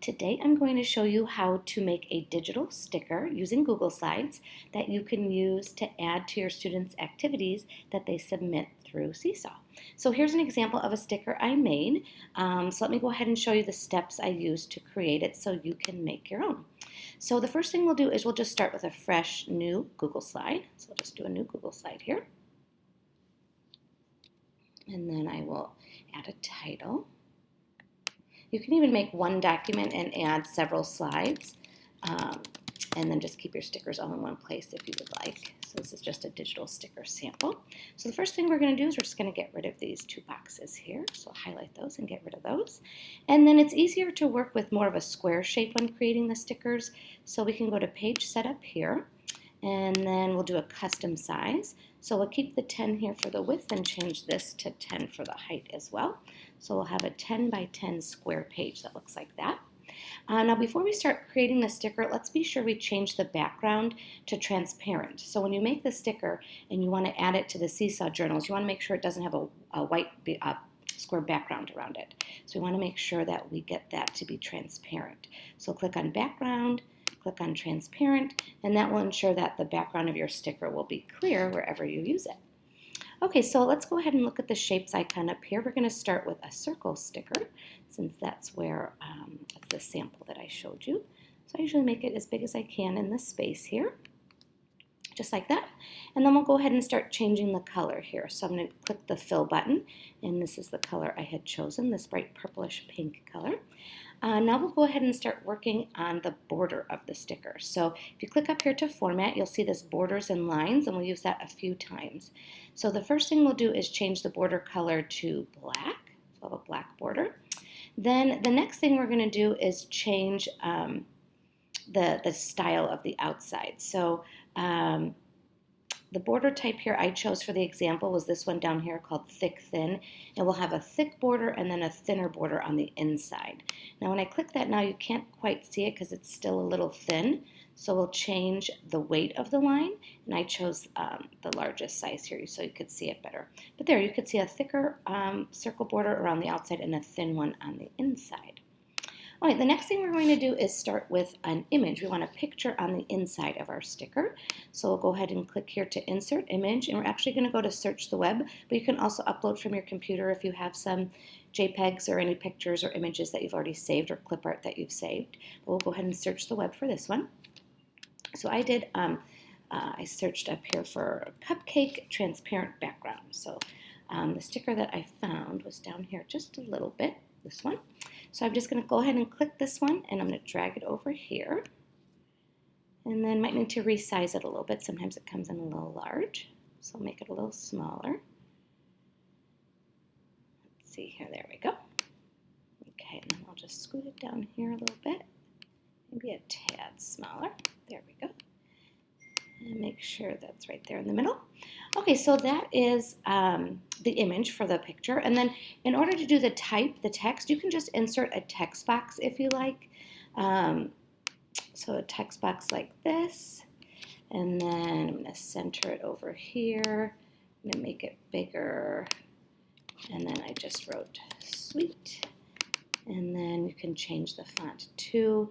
Today I'm going to show you how to make a digital sticker using Google Slides that you can use to add to your students' activities that they submit through Seesaw. So here's an example of a sticker I made. So let me go ahead and show you the steps I used to create it so you can make your own. So the first thing we'll do is we'll just start with a fresh new Google slide. So I'll just do a new Google slide here. And then I will add a title. You can even make one document and add several slides, and then just keep your stickers all in one place if you would like. So this is just a digital sticker sample. So the first thing we're going to do is we're just going to get rid of these two boxes here. So highlight those and get rid of those. And then it's easier to work with more of a square shape when creating the stickers. So we can go to Page Setup here, and then we'll do a custom size. So we'll keep the 10 here for the width and change this to 10 for the height as well. So we'll have a 10 by 10 square page that looks like that. Now before we start creating the sticker, let's be sure we change the background to transparent. So when you make the sticker and you want to add it to the Seesaw journals, you want to make sure it doesn't have a white square background around it. So we want to make sure that we get that to be transparent. So click on background, click on transparent, and that will ensure that the background of your sticker will be clear wherever you use it. Okay, so let's go ahead and look at the shapes icon up here. We're going to start with a circle sticker, since that's where that's the sample that I showed you. So I usually make it as big as I can in this space here, just like that. And then we'll go ahead and start changing the color here. So I'm going to click the fill button, and this is the color I had chosen, this bright purplish pink color. Now we'll go ahead and start working on the border of the sticker. So if you click up here to format, you'll see this borders and lines, and we'll use that a few times. So the first thing we'll do is change the border color to black. So I'll have a black border. Then the next thing we're going to do is change the style of the outside. So the border type here I chose for the example was this one down here called Thick Thin. It will have a thick border and then a thinner border on the inside. Now when I click that now, you can't quite see it because it's still a little thin. So we'll change the weight of the line, and I chose the largest size here so you could see it better. But there, you could see a thicker circle border around the outside and a thin one on the inside. All right, the next thing we're going to do is start with an image. We want a picture on the inside of our sticker. So we'll go ahead and click here to insert image, and we're actually going to go to search the web, but you can also upload from your computer if you have some JPEGs or any pictures or images that you've already saved or clip art that you've saved. But we'll go ahead and search the web for this one. So I did, I searched up here for cupcake transparent background. So the sticker that I found was down here just a little bit, this one. So I'm just going to go ahead and click this one, and I'm going to drag it over here. And then might need to resize it a little bit. Sometimes it comes in a little large. So I'll make it a little smaller. Let's see here, there we go. Okay, and then I'll just scoot it down here a little bit. Maybe a tad smaller. There we go. And make sure that's right there in the middle. Okay, so that is the image for the picture. And then in order to do the text, you can just insert a text box if you like. So a text box like this. And then I'm going to center it over here. I'm going to make it bigger. And then I just wrote sweet. And then you can change the font too.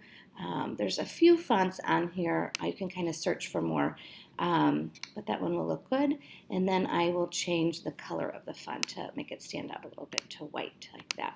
There's a few fonts on here. You can kind of search for more, but that one will look good. And then I will change the color of the font to make it stand out a little bit to white, like that.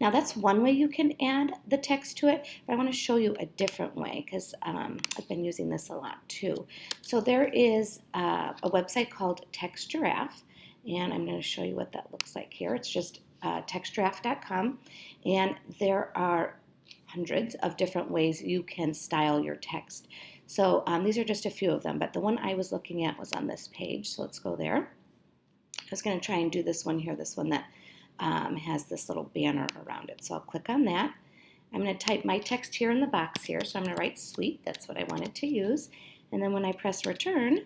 Now that's one way you can add the text to it, but I want to show you a different way because I've been using this a lot too. So there is a website called TextGiraffe, and I'm going to show you what that looks like here. It's just textgiraffe.com, and there are hundreds of different ways you can style your text. So these are just a few of them, but the one I was looking at was on this page, so let's go there. I was going to try and do this one here, this one that has this little banner around it. So I'll click on that. I'm going to type my text here in the box here, so I'm going to write sweet, that's what I wanted to use, and then when I press return,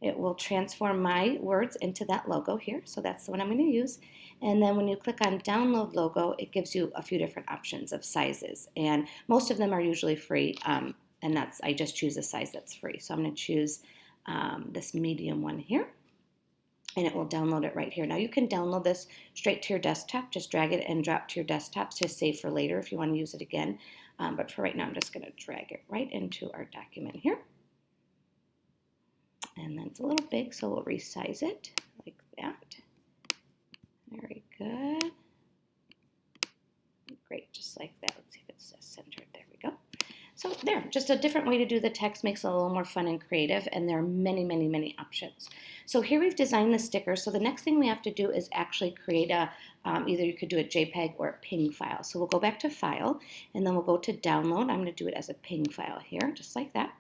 it will transform my words into that logo here, so that's the one I'm going to use. And then when you click on download logo, it gives you a few different options of sizes, and most of them are usually free, and I just choose a size that's free. So I'm going to choose this medium one here. and it will download it right here. Now you can download this straight to your desktop. Just drag it and drop to your desktop to save for later if you want to use it again. But for right now, I'm just going to drag it right into our document here. And then it's a little big, so we'll resize it like that. Very good. Great, just like that. Let's see if it's centered. There we go. So there, just a different way to do the text makes it a little more fun and creative, and there are many, many, many options. So here we've designed the sticker. So the next thing we have to do is actually create a, either you could do a JPEG or a PNG file. So we'll go back to File, and then we'll go to Download. I'm going to do it as a PNG file here, just like that.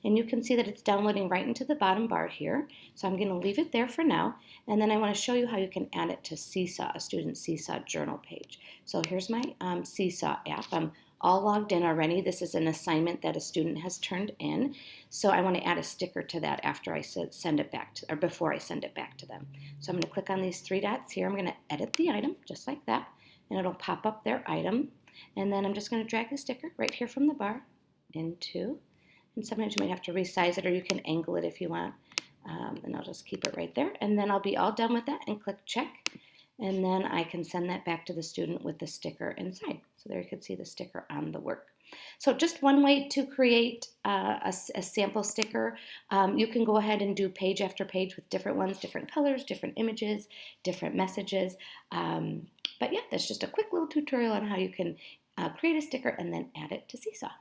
And you can see that it's downloading right into the bottom bar here. So I'm going to leave it there for now. And then I want to show you how you can add it to Seesaw, a student Seesaw journal page. So here's my Seesaw app. I'm all logged in already. This is an assignment that a student has turned in. So I want to add a sticker to that after I send it back to, or before I send it back to them. So I'm going to click on these 3 dots here. I'm going to edit the item just like that. And it'll pop up their item. And then I'm just going to drag the sticker right here from the bar into. And sometimes you might have to resize it, or you can angle it if you want. And I'll just keep it right there. And then I'll be all done with that and click check. And then I can send that back to the student with the sticker inside. So there you can see the sticker on the work. So just one way to create a sample sticker. You can go ahead and do page after page with different ones, different colors, different images, different messages. But yeah, that's just a quick little tutorial on how you can create a sticker and then add it to Seesaw.